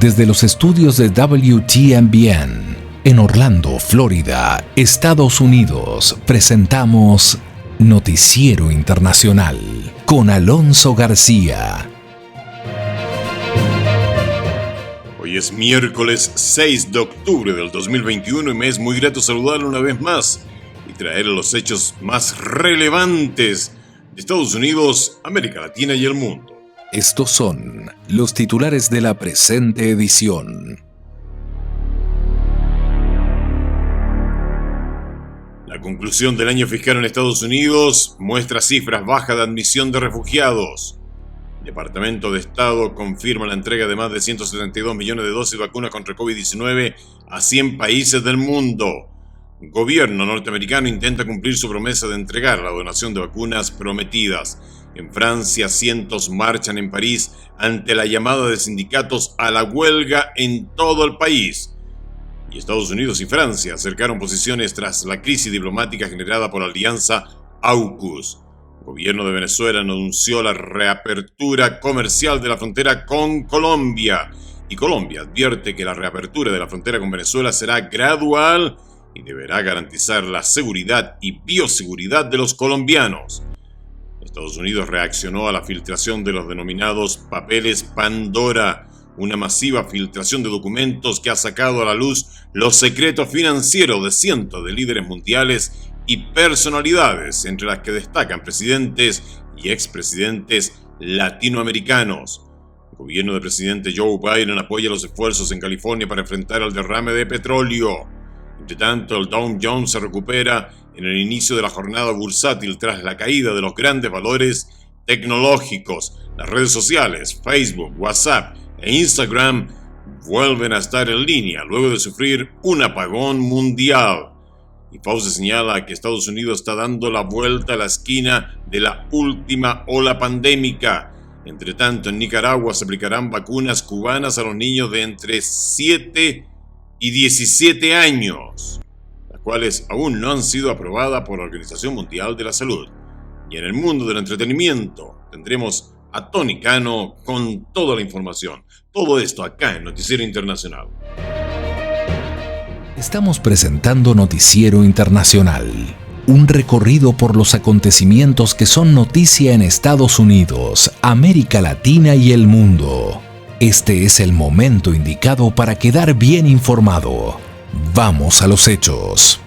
Desde los estudios de WTMBN en Orlando, Florida, Estados Unidos, presentamos Noticiero Internacional con Alonso García. Hoy es miércoles 6 de octubre del 2021 y me es muy grato saludarlo una vez más y traer los hechos más relevantes de Estados Unidos, América Latina y el mundo. Estos son los titulares de la presente edición. La conclusión del año fiscal en Estados Unidos muestra cifras bajas de admisión de refugiados. El Departamento de Estado confirma la entrega de más de 172 millones de dosis de vacuna contra COVID-19 a 100 países del mundo. El gobierno norteamericano intenta cumplir su promesa de entregar la donación de vacunas prometidas. En Francia, cientos marchan en París ante la llamada de sindicatos a la huelga en todo el país. Y Estados Unidos y Francia acercaron posiciones tras la crisis diplomática generada por la alianza AUKUS. El gobierno de Venezuela anunció la reapertura comercial de la frontera con Colombia. Y Colombia advierte que la reapertura de la frontera con Venezuela será gradual y deberá garantizar la seguridad y bioseguridad de los colombianos. Estados Unidos reaccionó a la filtración de los denominados papeles Pandora, una masiva filtración de documentos que ha sacado a la luz los secretos financieros de cientos de líderes mundiales y personalidades, entre las que destacan presidentes y expresidentes latinoamericanos. El gobierno del presidente Joe Biden apoya los esfuerzos en California para enfrentar el derrame de petróleo. Entre tanto, el Dow Jones se recupera en el inicio de la jornada bursátil tras la caída de los grandes valores tecnológicos. Las redes sociales, Facebook, WhatsApp e Instagram vuelven a estar en línea luego de sufrir un apagón mundial. Y Fauci señala que Estados Unidos está dando la vuelta a la esquina de la última ola pandémica. Entre tanto, en Nicaragua se aplicarán vacunas cubanas a los niños de entre 7 y 17 años, las cuales aún no han sido aprobadas por la Organización Mundial de la Salud. Y en el mundo del entretenimiento tendremos a Tony Cano con toda la información. Todo esto acá en Noticiero Internacional. Estamos presentando Noticiero Internacional, un recorrido por los acontecimientos que son noticia en Estados Unidos, América Latina y el mundo. Este es el momento indicado para quedar bien informado. Vamos a los hechos.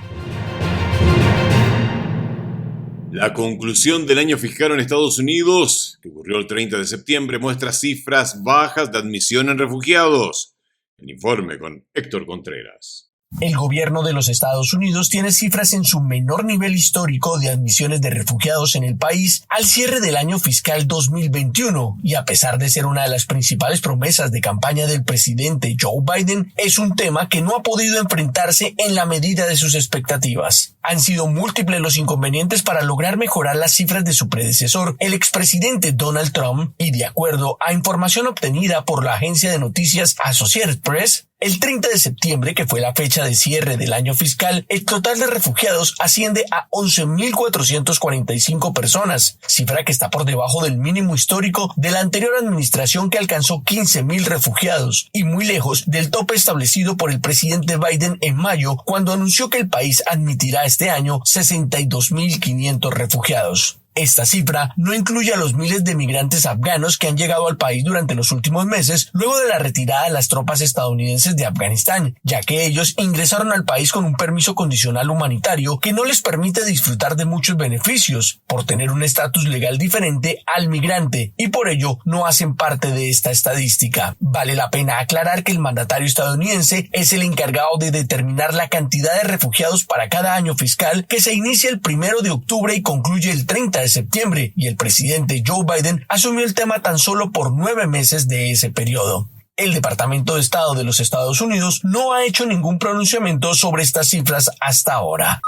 La conclusión del año fiscal en Estados Unidos, que ocurrió el 30 de septiembre, muestra cifras bajas de admisión en refugiados. El informe con Héctor Contreras. El gobierno de los Estados Unidos tiene cifras en su menor nivel histórico de admisiones de refugiados en el país al cierre del año fiscal 2021, y a pesar de ser una de las principales promesas de campaña del presidente Joe Biden, es un tema que no ha podido enfrentarse en la medida de sus expectativas. Han sido múltiples los inconvenientes para lograr mejorar las cifras de su predecesor, el expresidente Donald Trump, y de acuerdo a información obtenida por la agencia de noticias Associated Press, el 30 de septiembre, que fue la fecha de cierre del año fiscal, el total de refugiados asciende a 11.445 personas, cifra que está por debajo del mínimo histórico de la anterior administración, que alcanzó 15.000 refugiados, y muy lejos del tope establecido por el presidente Biden en mayo, cuando anunció que el país admitirá este año 62.500 refugiados. Esta cifra no incluye a los miles de migrantes afganos que han llegado al país durante los últimos meses luego de la retirada de las tropas estadounidenses de Afganistán, ya que ellos ingresaron al país con un permiso condicional humanitario que no les permite disfrutar de muchos beneficios por tener un estatus legal diferente al migrante, y por ello no hacen parte de esta estadística. Vale la pena aclarar que el mandatario estadounidense es el encargado de determinar la cantidad de refugiados para cada año fiscal, que se inicia el 1 de octubre y concluye el 30 de septiembre, y el presidente Joe Biden asumió el tema tan solo por 9 meses de ese periodo. El Departamento de Estado de los Estados Unidos no ha hecho ningún pronunciamiento sobre estas cifras hasta ahora.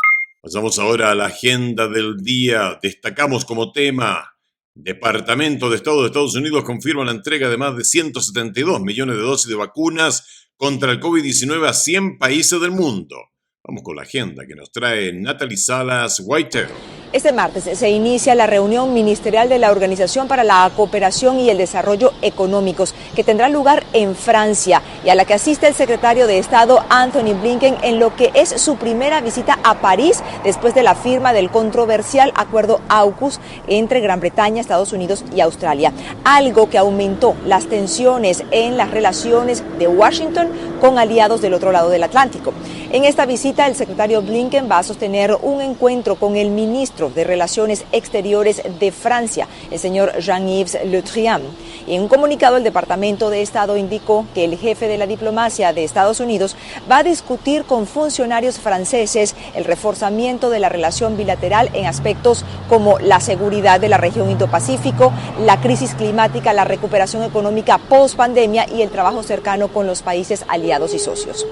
Pasamos ahora a la agenda del día. Destacamos como tema: Departamento de Estado de Estados Unidos confirma la entrega de más de 172 millones de dosis de vacunas contra el COVID-19 a 100 países del mundo. Vamos con la agenda que nos trae Natalie Salas Whitero. Este martes se inicia la reunión ministerial de la Organización para la Cooperación y el Desarrollo Económicos, que tendrá lugar en Francia y a la que asiste el secretario de Estado Antony Blinken en lo que es su primera visita a París después de la firma del controversial acuerdo AUKUS entre Gran Bretaña, Estados Unidos y Australia, algo que aumentó las tensiones en las relaciones de Washington con aliados del otro lado del Atlántico. En esta visita, el secretario Blinken va a sostener un encuentro con el ministro de Relaciones Exteriores de Francia, el señor Jean-Yves Le Drian. Y en un comunicado, el Departamento de Estado indicó que el jefe de la diplomacia de Estados Unidos va a discutir con funcionarios franceses el reforzamiento de la relación bilateral en aspectos como la seguridad de la región Indo-Pacífico, la crisis climática, la recuperación económica post-pandemia y el trabajo cercano con los países aliados y socios.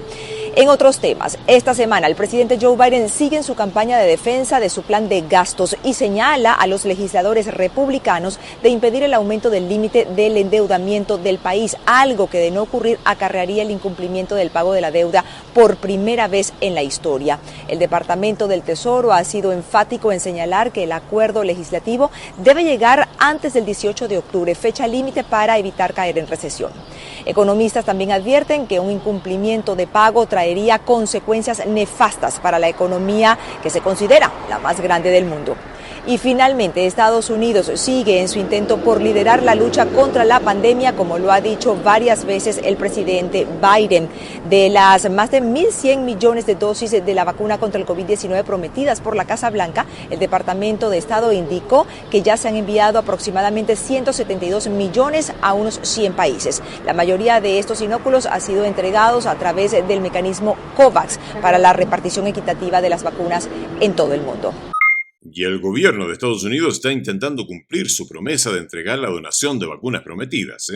En otros temas, esta semana el presidente Joe Biden sigue en su campaña de defensa de su plan de gastos y señala a los legisladores republicanos de impedir el aumento del límite del endeudamiento del país, algo que de no ocurrir acarrearía el incumplimiento del pago de la deuda por primera vez en la historia. El Departamento del Tesoro ha sido enfático en señalar que el acuerdo legislativo debe llegar antes del 18 de octubre, fecha límite para evitar caer en recesión. Economistas también advierten que un incumplimiento de pago traería consecuencias nefastas para la economía que se considera la más grande del mundo. Y finalmente, Estados Unidos sigue en su intento por liderar la lucha contra la pandemia, como lo ha dicho varias veces el presidente Biden. De las más de 1.100 millones de dosis de la vacuna contra el COVID-19 prometidas por la Casa Blanca, el Departamento de Estado indicó que ya se han enviado aproximadamente 172 millones a unos 100 países. La mayoría de estos inóculos han sido entregados a través del mecanismo COVAX para la repartición equitativa de las vacunas en todo el mundo. Y el gobierno de Estados Unidos está intentando cumplir su promesa de entregar la donación de vacunas prometidas,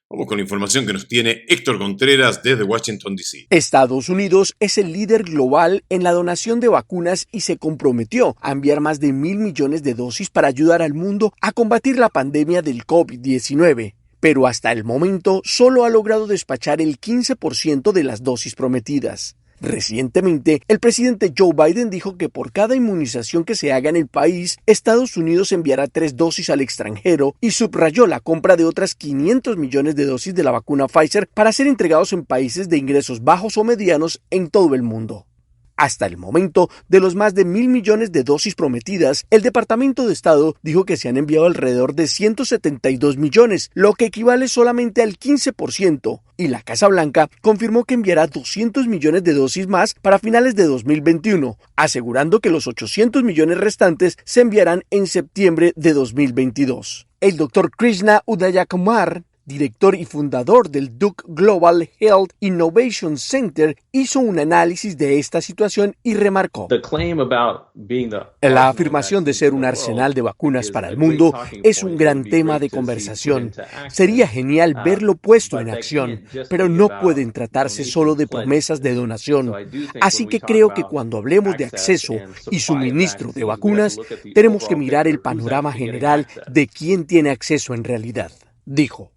Vamos con la información que nos tiene Héctor Contreras desde Washington, D.C. Estados Unidos es el líder global en la donación de vacunas y se comprometió a enviar más de 1.000 millones de dosis para ayudar al mundo a combatir la pandemia del COVID-19. Pero hasta el momento solo ha logrado despachar el 15% de las dosis prometidas. Recientemente, el presidente Joe Biden dijo que por cada inmunización que se haga en el país, Estados Unidos enviará 3 dosis al extranjero y subrayó la compra de otras 500 millones de dosis de la vacuna Pfizer para ser entregados en países de ingresos bajos o medianos en todo el mundo. Hasta el momento, de los más de 1.000 millones de dosis prometidas, el Departamento de Estado dijo que se han enviado alrededor de 172 millones, lo que equivale solamente al 15%, y la Casa Blanca confirmó que enviará 200 millones de dosis más para finales de 2021, asegurando que los 800 millones restantes se enviarán en septiembre de 2022. El Dr. Krishna Udayakumar, director y fundador del Duke Global Health Innovation Center, hizo un análisis de esta situación y remarcó: la afirmación de ser un arsenal de vacunas para el mundo es un gran tema de conversación. Sería genial verlo puesto en acción, pero no pueden tratarse solo de promesas de donación. Así que creo que cuando hablemos de acceso y suministro de vacunas, tenemos que mirar el panorama general de quién tiene acceso en realidad, dijo.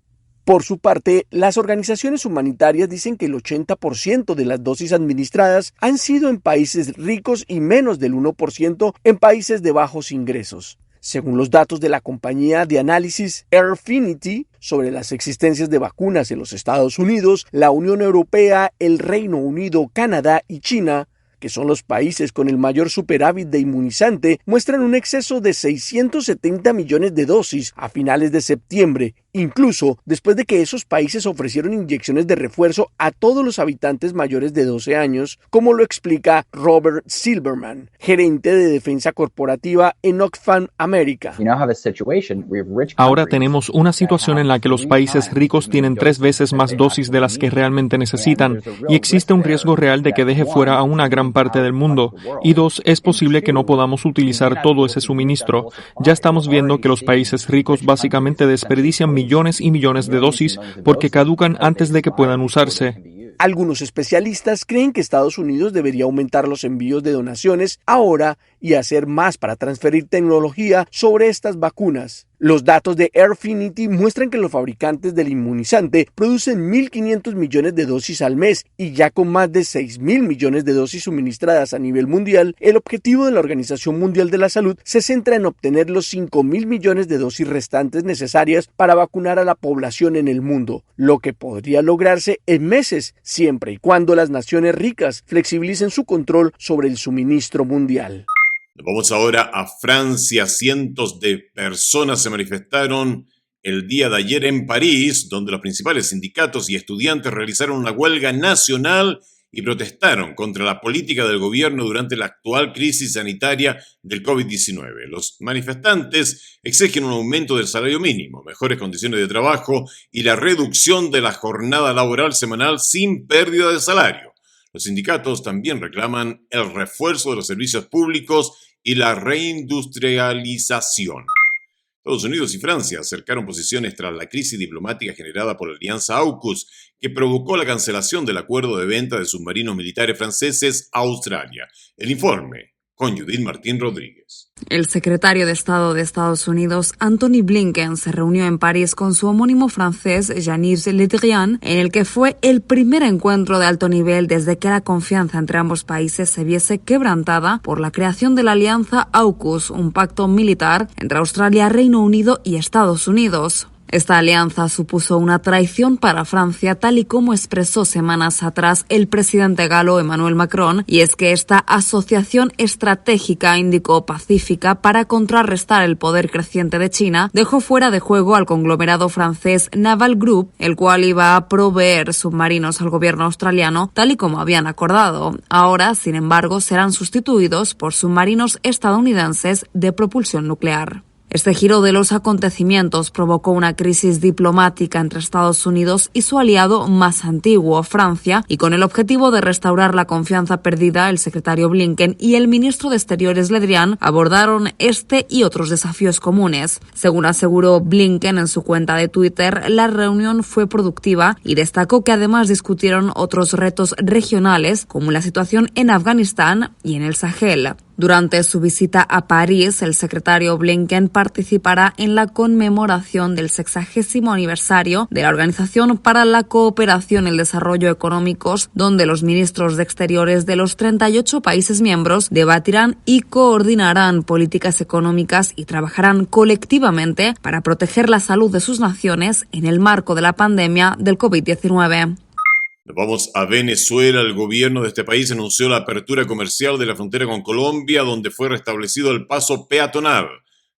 Por su parte, las organizaciones humanitarias dicen que el 80% de las dosis administradas han sido en países ricos y menos del 1% en países de bajos ingresos. Según los datos de la compañía de análisis Airfinity sobre las existencias de vacunas en los Estados Unidos, la Unión Europea, el Reino Unido, Canadá y China, que son los países con el mayor superávit de inmunizante, muestran un exceso de 670 millones de dosis a finales de septiembre, incluso después de que esos países ofrecieron inyecciones de refuerzo a todos los habitantes mayores de 12 años, como lo explica Robert Silverman, gerente de defensa corporativa en Oxfam America. Ahora tenemos una situación en la que los países ricos tienen 3 veces más dosis de las que realmente necesitan, y existe un riesgo real de que deje fuera a una gran parte del mundo. Y 2, es posible que no podamos utilizar todo ese suministro. Ya estamos viendo que los países ricos básicamente desperdician millones y millones de dosis porque caducan antes de que puedan usarse. Algunos especialistas creen que Estados Unidos debería aumentar los envíos de donaciones ahora y hacer más para transferir tecnología sobre estas vacunas, Los datos de Airfinity muestran que los fabricantes del inmunizante producen 1.500 millones de dosis al mes y ya con más de 6.000 millones de dosis suministradas a nivel mundial, el objetivo de la Organización Mundial de la Salud se centra en obtener los 5.000 millones de dosis restantes necesarias para vacunar a la población en el mundo, lo que podría lograrse en meses, siempre y cuando las naciones ricas flexibilicen su control sobre el suministro mundial. Vamos ahora a Francia. Cientos de personas se manifestaron el día de ayer en París, donde los principales sindicatos y estudiantes realizaron una huelga nacional y protestaron contra la política del gobierno durante la actual crisis sanitaria del COVID-19. Los manifestantes exigen un aumento del salario mínimo, mejores condiciones de trabajo y la reducción de la jornada laboral semanal sin pérdida de salario. Los sindicatos también reclaman el refuerzo de los servicios públicos y la reindustrialización. Estados Unidos y Francia acercaron posiciones tras la crisis diplomática generada por la alianza AUKUS, que provocó la cancelación del acuerdo de venta de submarinos militares franceses a Australia. El informe con Judith Martín Rodríguez. El secretario de Estado de Estados Unidos, Antony Blinken, se reunió en París con su homónimo francés, Jean-Yves Le Drian, en el que fue el primer encuentro de alto nivel desde que la confianza entre ambos países se viese quebrantada por la creación de la alianza AUKUS, un pacto militar entre Australia, Reino Unido y Estados Unidos. Esta alianza supuso una traición para Francia, tal y como expresó semanas atrás el presidente galo Emmanuel Macron, y es que esta asociación estratégica Índico-Pacífica para contrarrestar el poder creciente de China dejó fuera de juego al conglomerado francés Naval Group, el cual iba a proveer submarinos al gobierno australiano, tal y como habían acordado. Ahora, sin embargo, serán sustituidos por submarinos estadounidenses de propulsión nuclear. Este giro de los acontecimientos provocó una crisis diplomática entre Estados Unidos y su aliado más antiguo, Francia, y con el objetivo de restaurar la confianza perdida, el secretario Blinken y el ministro de Exteriores Le Drian abordaron este y otros desafíos comunes. Según aseguró Blinken en su cuenta de Twitter, la reunión fue productiva y destacó que además discutieron otros retos regionales, como la situación en Afganistán y en el Sahel. Durante su visita a París, el secretario Blinken participará en la conmemoración del 60º aniversario de la Organización para la Cooperación y el Desarrollo Económicos, donde los ministros de Exteriores de los 38 países miembros debatirán y coordinarán políticas económicas y trabajarán colectivamente para proteger la salud de sus naciones en el marco de la pandemia del COVID-19. Nos vamos a Venezuela. El gobierno de este país anunció la apertura comercial de la frontera con Colombia, donde fue restablecido el paso peatonal.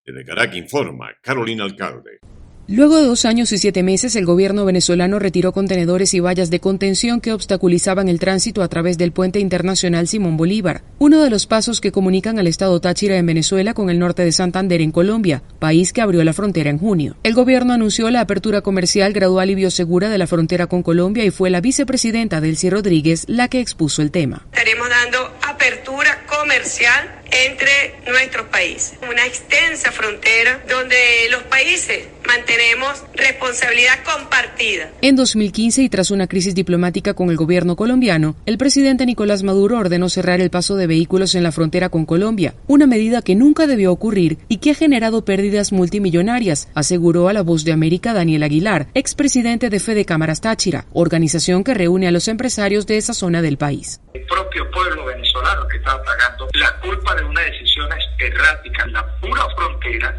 Desde Caracas informa Carolina Alcalde. Luego de 2 años y 7 meses, el gobierno venezolano retiró contenedores y vallas de contención que obstaculizaban el tránsito a través del puente internacional Simón Bolívar, uno de los pasos que comunican al estado Táchira en Venezuela con el norte de Santander en Colombia, país que abrió la frontera en junio. El gobierno anunció la apertura comercial gradual y biosegura de la frontera con Colombia y fue la vicepresidenta Delcy Rodríguez la que expuso el tema. Estaremos dando apertura comercial entre nuestros países. Una extensa frontera donde los países mantenemos responsabilidad compartida. En 2015, y tras una crisis diplomática con el gobierno colombiano, el presidente Nicolás Maduro ordenó cerrar el paso de vehículos en la frontera con Colombia, una medida que nunca debió ocurrir y que ha generado pérdidas multimillonarias, aseguró a La Voz de América Daniel Aguilar, expresidente de Fede Cámaras Táchira, organización que reúne a los empresarios de esa zona del país. El propio pueblo venezolano que estaba pagando la culpa de una decisión errática en la pura frontera.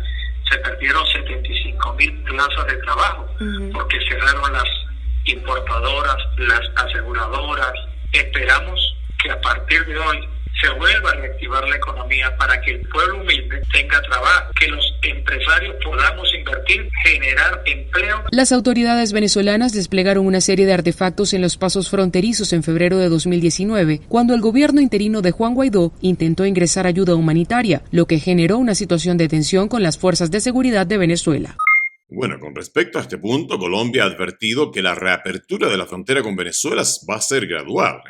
Se perdieron 75.000 plazas de trabajo porque cerraron las importadoras, las aseguradoras. Esperamos que a partir de hoy se vuelva a reactivar la economía para que el pueblo humilde tenga trabajo, que los empresarios podamos invertir, generar empleo. Las autoridades venezolanas desplegaron una serie de artefactos en los pasos fronterizos en febrero de 2019, cuando el gobierno interino de Juan Guaidó intentó ingresar ayuda humanitaria, lo que generó una situación de tensión con las fuerzas de seguridad de Venezuela. Bueno, con respecto a este punto, Colombia ha advertido que la reapertura de la frontera con Venezuela va a ser gradual,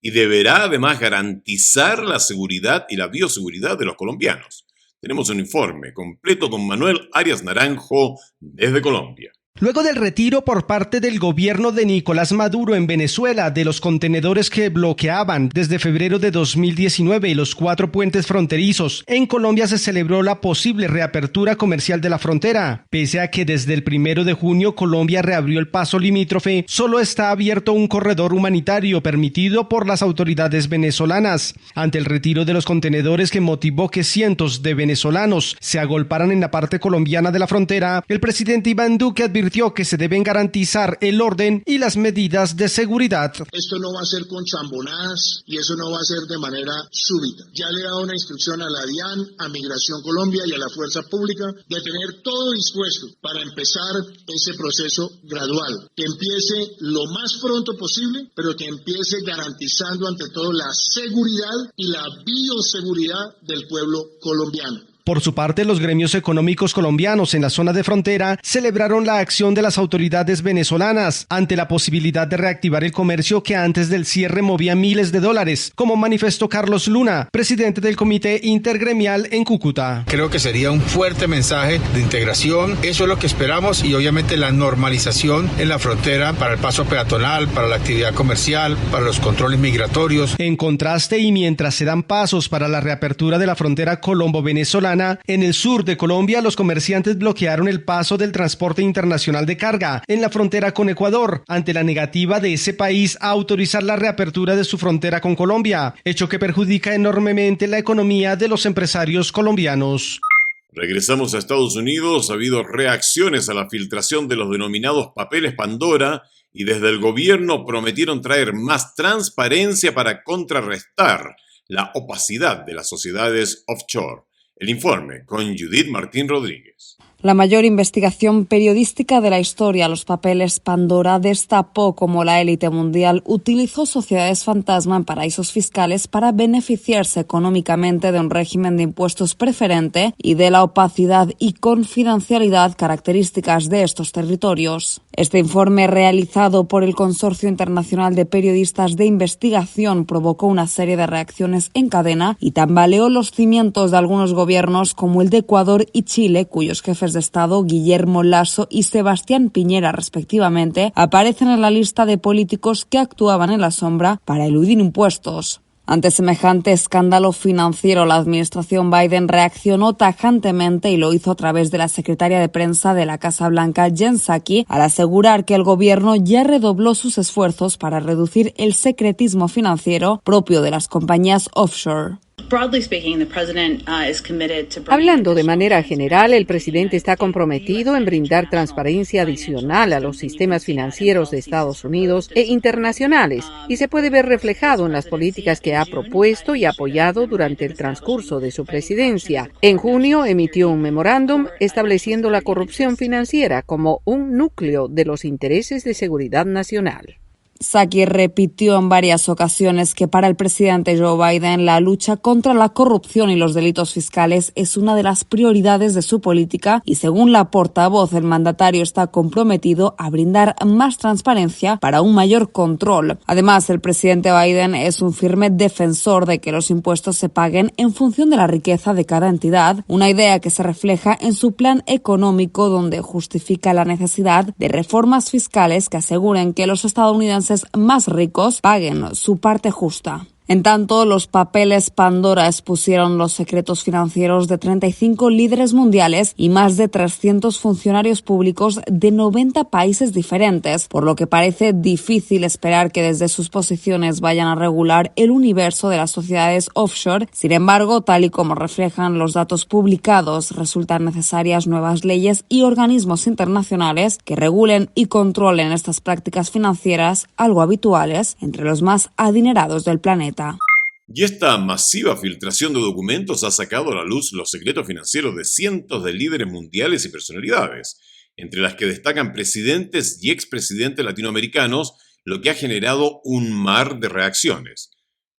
y deberá además garantizar la seguridad y la bioseguridad de los colombianos. Tenemos un informe completo con Manuel Arias Naranjo desde Colombia. Luego del retiro por parte del gobierno de Nicolás Maduro en Venezuela de los contenedores que bloqueaban desde febrero de 2019 y los 4 puentes fronterizos, en Colombia se celebró la posible reapertura comercial de la frontera. Pese a que desde el 1 de junio Colombia reabrió el paso limítrofe, solo está abierto un corredor humanitario permitido por las autoridades venezolanas. Ante el retiro de los contenedores que motivó que cientos de venezolanos se agolparan en la parte colombiana de la frontera, el presidente Iván Duque advirtió que se deben garantizar el orden y las medidas de seguridad. Esto no va a ser con chambonadas y eso no va a ser de manera súbita. Ya le he dado una instrucción a la DIAN, a Migración Colombia y a la Fuerza Pública de tener todo dispuesto para empezar ese proceso gradual, que empiece lo más pronto posible, pero que empiece garantizando ante todo la seguridad y la bioseguridad del pueblo colombiano. Por su parte, los gremios económicos colombianos en la zona de frontera celebraron la acción de las autoridades venezolanas ante la posibilidad de reactivar el comercio que antes del cierre movía miles de dólares, como manifestó Carlos Luna, presidente del Comité Intergremial en Cúcuta. Creo que sería un fuerte mensaje de integración, eso es lo que esperamos, y obviamente la normalización en la frontera para el paso peatonal, para la actividad comercial, para los controles migratorios. En contraste, y mientras se dan pasos para la reapertura de la frontera colombo-venezolana, en el sur de Colombia, los comerciantes bloquearon el paso del transporte internacional de carga en la frontera con Ecuador, ante la negativa de ese país a autorizar la reapertura de su frontera con Colombia, hecho que perjudica enormemente la economía de los empresarios colombianos. Regresamos a Estados Unidos. Ha habido reacciones a la filtración de los denominados papeles Pandora y desde el gobierno prometieron traer más transparencia para contrarrestar la opacidad de las sociedades offshore. El informe con Judith Martín Rodríguez. La mayor investigación periodística de la historia, los papeles Pandora, destapó cómo la élite mundial utilizó sociedades fantasma en paraísos fiscales para beneficiarse económicamente de un régimen de impuestos preferente y de la opacidad y confidencialidad características de estos territorios. Este informe, realizado por el Consorcio Internacional de Periodistas de Investigación, provocó una serie de reacciones en cadena y tambaleó los cimientos de algunos gobiernos como el de Ecuador y Chile, cuyos jefes de Estado, Guillermo Lasso y Sebastián Piñera, respectivamente, aparecen en la lista de políticos que actuaban en la sombra para eludir impuestos. Ante semejante escándalo financiero, la administración Biden reaccionó tajantemente y lo hizo a través de la secretaria de prensa de la Casa Blanca, Jen Psaki, al asegurar que el gobierno ya redobló sus esfuerzos para reducir el secretismo financiero propio de las compañías offshore. Hablando de manera general, el presidente está comprometido en brindar transparencia adicional a los sistemas financieros de Estados Unidos e internacionales, y se puede ver reflejado en las políticas que ha propuesto y apoyado durante el transcurso de su presidencia. En junio emitió un memorándum estableciendo la corrupción financiera como un núcleo de los intereses de seguridad nacional. Psaki repitió en varias ocasiones que para el presidente Joe Biden la lucha contra la corrupción y los delitos fiscales es una de las prioridades de su política y, según la portavoz, el mandatario está comprometido a brindar más transparencia para un mayor control. Además, el presidente Biden es un firme defensor de que los impuestos se paguen en función de la riqueza de cada entidad, una idea que se refleja en su plan económico, donde justifica la necesidad de reformas fiscales que aseguren que los estadounidenses más ricos paguen su parte justa. En tanto, los papeles Pandora expusieron los secretos financieros de 35 líderes mundiales y más de 300 funcionarios públicos de 90 países diferentes, por lo que parece difícil esperar que desde sus posiciones vayan a regular el universo de las sociedades offshore. Sin embargo, tal y como reflejan los datos publicados, resultan necesarias nuevas leyes y organismos internacionales que regulen y controlen estas prácticas financieras, algo habituales entre los más adinerados del planeta. Y esta masiva filtración de documentos ha sacado a la luz los secretos financieros de cientos de líderes mundiales y personalidades, entre las que destacan presidentes y expresidentes latinoamericanos, lo que ha generado un mar de reacciones.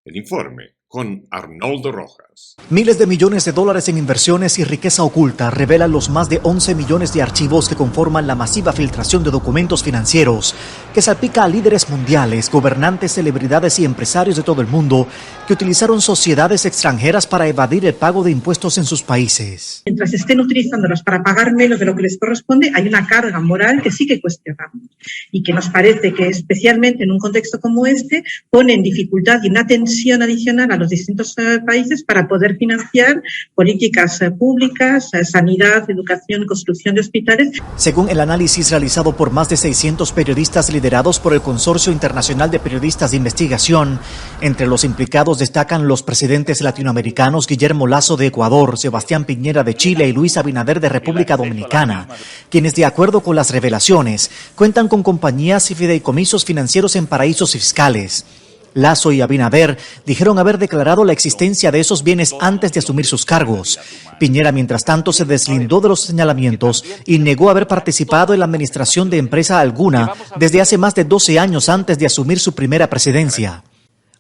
El informe con Arnoldo Rojas. Miles de millones de dólares en inversiones y riqueza oculta revelan los más de 11 millones de archivos que conforman la masiva filtración de documentos financieros que salpica a líderes mundiales, gobernantes, celebridades y empresarios de todo el mundo que utilizaron sociedades extranjeras para evadir el pago de impuestos en sus países. Mientras estén utilizándolos para pagar menos de lo que les corresponde, hay una carga moral que sí que cuestionamos y que nos parece que especialmente en un contexto como este pone en dificultad y una tensión adicional a los distintos países para poder financiar políticas públicas, sanidad, educación, construcción de hospitales. Según el análisis realizado por más de 600 periodistas liderados por el Consorcio Internacional de Periodistas de Investigación, entre los implicados destacan los presidentes latinoamericanos Guillermo Lasso de Ecuador, Sebastián Piñera de Chile y Luis Abinader de República Dominicana, quienes de acuerdo con las revelaciones cuentan con compañías y fideicomisos financieros en paraísos fiscales. Lasso y Abinader dijeron haber declarado la existencia de esos bienes antes de asumir sus cargos. Piñera, mientras tanto, se deslindó de los señalamientos y negó haber participado en la administración de empresa alguna desde hace más de 12 años antes de asumir su primera presidencia.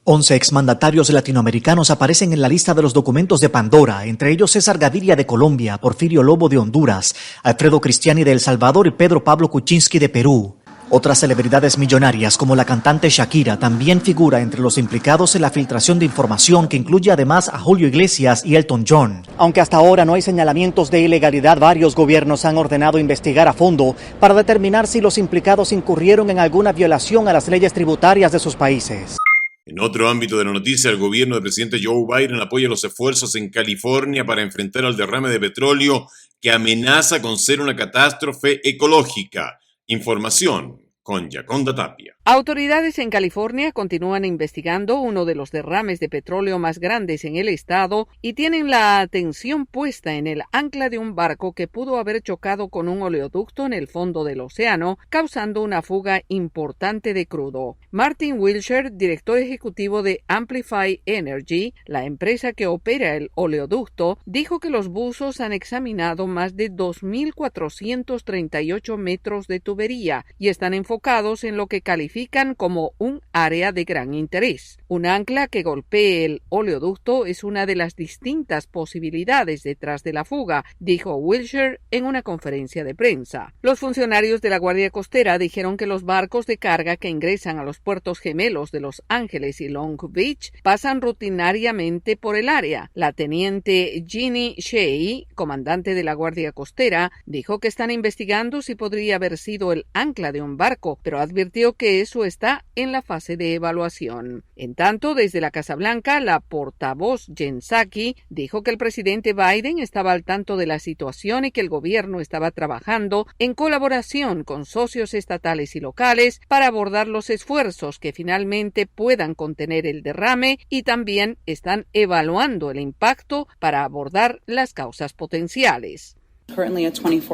11 exmandatarios latinoamericanos aparecen en la lista de los documentos de Pandora, entre ellos César Gaviria de Colombia, Porfirio Lobo de Honduras, Alfredo Cristiani de El Salvador y Pedro Pablo Kuczynski de Perú. Otras celebridades millonarias, como la cantante Shakira, también figura entre los implicados en la filtración de información que incluye además a Julio Iglesias y Elton John. Aunque hasta ahora no hay señalamientos de ilegalidad, varios gobiernos han ordenado investigar a fondo para determinar si los implicados incurrieron en alguna violación a las leyes tributarias de sus países. En otro ámbito de la noticia, el gobierno del presidente Joe Biden apoya los esfuerzos en California para enfrentar al derrame de petróleo que amenaza con ser una catástrofe ecológica. Información con Yaconda Tapia. Autoridades en California continúan investigando uno de los derrames de petróleo más grandes en el estado y tienen la atención puesta en el ancla de un barco que pudo haber chocado con un oleoducto en el fondo del océano, causando una fuga importante de crudo. Martin Wilshire, director ejecutivo de Amplify Energy, la empresa que opera el oleoducto, dijo que los buzos han examinado más de 2.438 metros de tubería y están enfocados en lo que califican como un área de gran interés. Un ancla que golpee el oleoducto es una de las distintas posibilidades detrás de la fuga, dijo Wilshire en una conferencia de prensa. Los funcionarios de la Guardia Costera dijeron que los barcos de carga que ingresan a los puertos gemelos de Los Ángeles y Long Beach pasan rutinariamente por el área. La teniente Jeannie Shea, comandante de la Guardia Costera, dijo que están investigando si podría haber sido el ancla de un barco, pero advirtió que eso está en la fase de evaluación. En tanto, desde la Casa Blanca, la portavoz Jen Psaki dijo que el presidente Biden estaba al tanto de la situación y que el gobierno estaba trabajando en colaboración con socios estatales y locales para abordar los esfuerzos que finalmente puedan contener el derrame y también están evaluando el impacto para abordar las causas potenciales.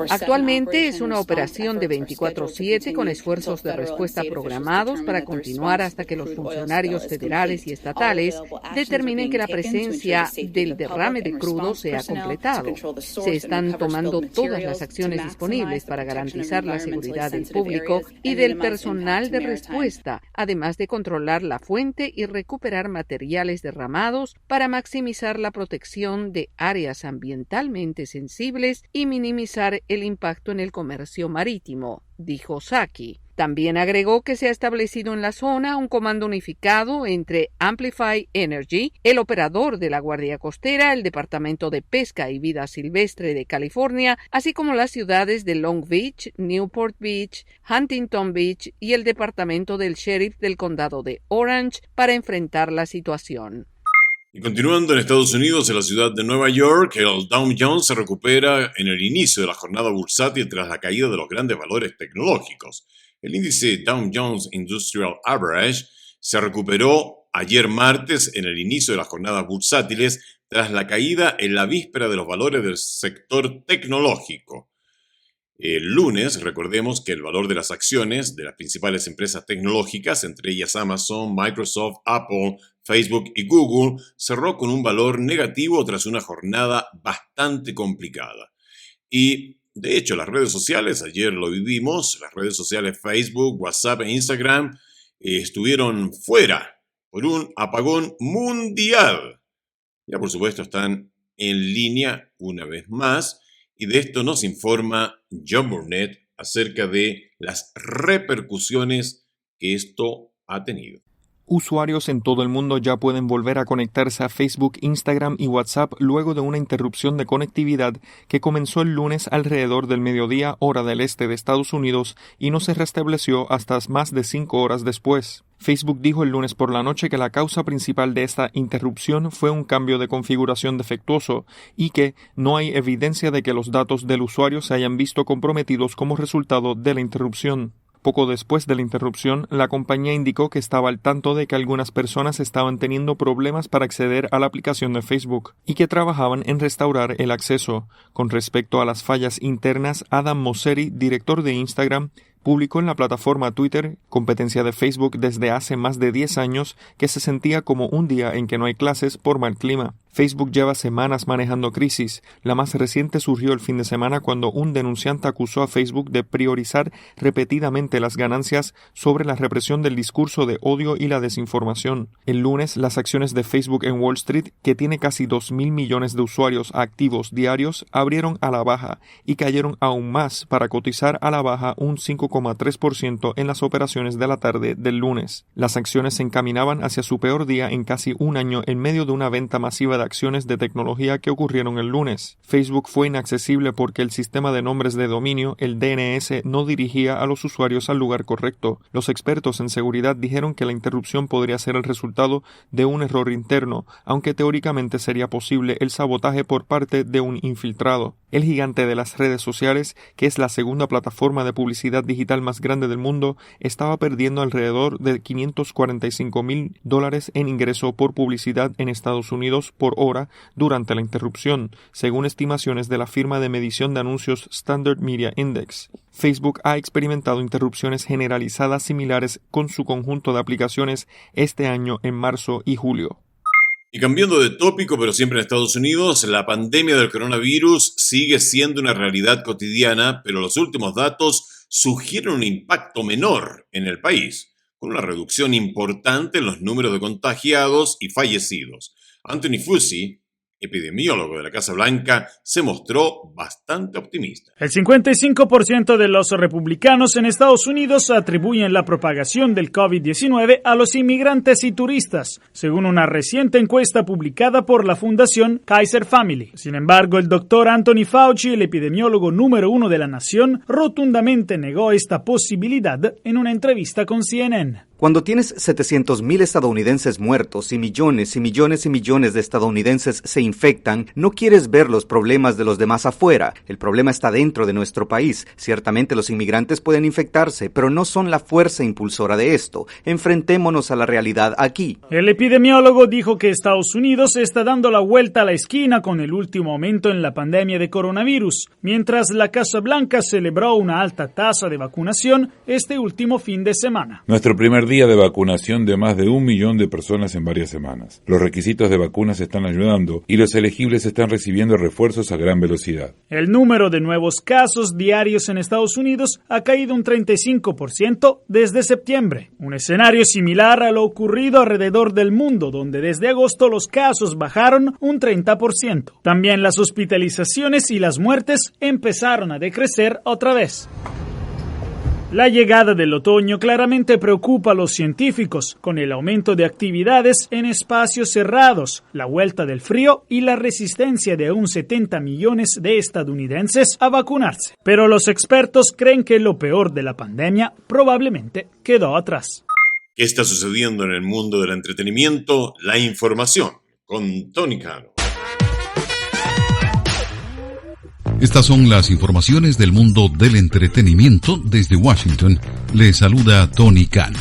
Actualmente es una operación de 24/7 con esfuerzos de respuesta programados para continuar hasta que los funcionarios federales y estatales determinen que la presencia del derrame de crudo sea completado. Se están tomando todas las acciones disponibles para garantizar la seguridad del público y del personal de respuesta, además de controlar la fuente y recuperar materiales derramados para maximizar la protección de áreas ambientalmente sensibles y minimizar el impacto en el comercio marítimo, dijo Psaki. También agregó que se ha establecido en la zona un comando unificado entre Amplify Energy, el operador de la Guardia Costera, el Departamento de Pesca y Vida Silvestre de California, así como las ciudades de Long Beach, Newport Beach, Huntington Beach y el Departamento del Sheriff del Condado de Orange para enfrentar la situación. Y continuando en Estados Unidos, en la ciudad de Nueva York, el Dow Jones se recupera en el inicio de la jornada bursátil tras la caída de los grandes valores tecnológicos. El índice Dow Jones Industrial Average se recuperó ayer martes en el inicio de las jornadas bursátiles tras la caída en la víspera de los valores del sector tecnológico. El lunes, recordemos que el valor de las acciones de las principales empresas tecnológicas, entre ellas Amazon, Microsoft, Apple, Facebook y Google, cerró con un valor negativo tras una jornada bastante complicada. Y, de hecho, las redes sociales, ayer lo vivimos, las redes sociales Facebook, WhatsApp e Instagram estuvieron fuera por un apagón mundial. Ya por supuesto están en línea una vez más y de esto nos informa John Burnett acerca de las repercusiones que esto ha tenido. Usuarios en todo el mundo ya pueden volver a conectarse a Facebook, Instagram y WhatsApp luego de una interrupción de conectividad que comenzó el lunes alrededor del mediodía, hora del este de Estados Unidos, y no se restableció hasta más de 5 horas después. Facebook dijo el lunes por la noche que la causa principal de esta interrupción fue un cambio de configuración defectuoso y que no hay evidencia de que los datos del usuario se hayan visto comprometidos como resultado de la interrupción. Poco después de la interrupción, la compañía indicó que estaba al tanto de que algunas personas estaban teniendo problemas para acceder a la aplicación de Facebook y que trabajaban en restaurar el acceso. Con respecto a las fallas internas, Adam Mosseri, director de Instagram, publicó en la plataforma Twitter, competencia de Facebook desde hace más de 10 años, que se sentía como un día en que no hay clases por mal clima. Facebook lleva semanas manejando crisis. La más reciente surgió el fin de semana cuando un denunciante acusó a Facebook de priorizar repetidamente las ganancias sobre la represión del discurso de odio y la desinformación. El lunes, las acciones de Facebook en Wall Street, que tiene casi 2.000 millones de usuarios activos diarios, abrieron a la baja y cayeron aún más para cotizar a la baja un 5,3% en las operaciones de la tarde del lunes. Las acciones se encaminaban hacia su peor día en casi un año en medio de una venta masiva de acciones de tecnología que ocurrieron el lunes. Facebook fue inaccesible porque el sistema de nombres de dominio, el DNS, no dirigía a los usuarios al lugar correcto. Los expertos en seguridad dijeron que la interrupción podría ser el resultado de un error interno, aunque teóricamente sería posible el sabotaje por parte de un infiltrado. El gigante de las redes sociales, que es la segunda plataforma de publicidad digital más grande del mundo, estaba perdiendo alrededor de $545,000 en ingreso por publicidad en Estados Unidos por hora durante la interrupción, según estimaciones de la firma de medición de anuncios Standard Media Index. Facebook ha experimentado interrupciones generalizadas similares con su conjunto de aplicaciones este año en marzo y julio. Y cambiando de tópico, pero siempre en Estados Unidos, la pandemia del coronavirus sigue siendo una realidad cotidiana, pero los últimos datos sugieren un impacto menor en el país, con una reducción importante en los números de contagiados y fallecidos. Anthony Fauci, epidemiólogo de la Casa Blanca, se mostró bastante optimista. El 55% de los republicanos en Estados Unidos atribuyen la propagación del COVID-19 a los inmigrantes y turistas, según una reciente encuesta publicada por la Fundación Kaiser Family. Sin embargo, el doctor Anthony Fauci, el epidemiólogo número 1 de la nación, rotundamente negó esta posibilidad en una entrevista con CNN. Cuando tienes 700,000 estadounidenses muertos y millones y millones y millones de estadounidenses se infectan, no quieres ver los problemas de los demás afuera. El problema está dentro de nuestro país. Ciertamente los inmigrantes pueden infectarse, pero no son la fuerza impulsora de esto. Enfrentémonos a la realidad aquí. El epidemiólogo dijo que Estados Unidos está dando la vuelta a la esquina con el último aumento en la pandemia de coronavirus, mientras la Casa Blanca celebró una alta tasa de vacunación este último fin de semana. Nuestro primer día de vacunación de más de 1 millón de personas en varias semanas. Los requisitos de vacunas están ayudando y los elegibles están recibiendo refuerzos a gran velocidad. El número de nuevos casos diarios en Estados Unidos ha caído un 35% desde septiembre, un escenario similar a lo ocurrido alrededor del mundo, donde desde agosto los casos bajaron un 30%. También las hospitalizaciones y las muertes empezaron a decrecer otra vez. La llegada del otoño claramente preocupa a los científicos, con el aumento de actividades en espacios cerrados, la vuelta del frío y la resistencia de aún 70 millones de estadounidenses a vacunarse. Pero los expertos creen que lo peor de la pandemia probablemente quedó atrás. ¿Qué está sucediendo en el mundo del entretenimiento? La información con Tony Cano. Estas son las informaciones del mundo del entretenimiento. Desde Washington, le saluda Tony Cano.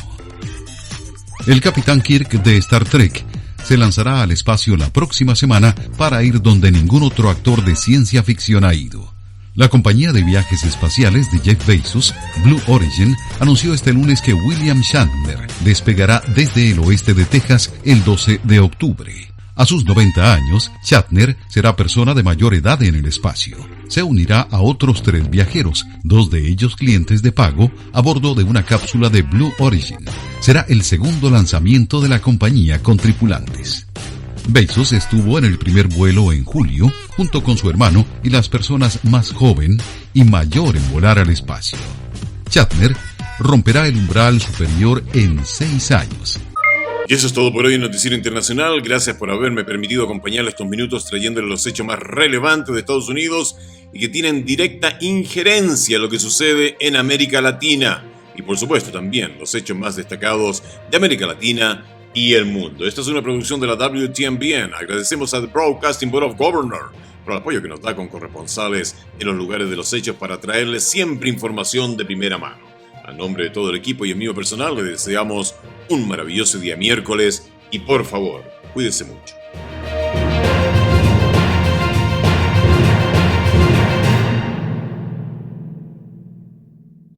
El Capitán Kirk de Star Trek se lanzará al espacio la próxima semana para ir donde ningún otro actor de ciencia ficción ha ido. La compañía de viajes espaciales de Jeff Bezos, Blue Origin, anunció este lunes que William Shatner despegará desde el oeste de Texas el 12 de octubre. A sus 90 años, Shatner será persona de mayor edad en el espacio. Se unirá a otros 3 viajeros, 2 de ellos clientes de pago, a bordo de una cápsula de Blue Origin. Será el segundo lanzamiento de la compañía con tripulantes. Bezos estuvo en el primer vuelo en julio, junto con su hermano y las personas más joven y mayor en volar al espacio. Shatner romperá el umbral superior en 6 años. Y eso es todo por hoy en Noticiero Internacional. Gracias por haberme permitido acompañarle estos minutos trayéndole los hechos más relevantes de Estados Unidos y que tienen directa injerencia en lo que sucede en América Latina. Y por supuesto también los hechos más destacados de América Latina y el mundo. Esta es una producción de la WTMBN. Agradecemos a The Broadcasting Board of Governors por el apoyo que nos da con corresponsales en los lugares de los hechos para traerles siempre información de primera mano. A nombre de todo el equipo y el mío personal, le deseamos un maravilloso día miércoles y por favor, cuídese mucho.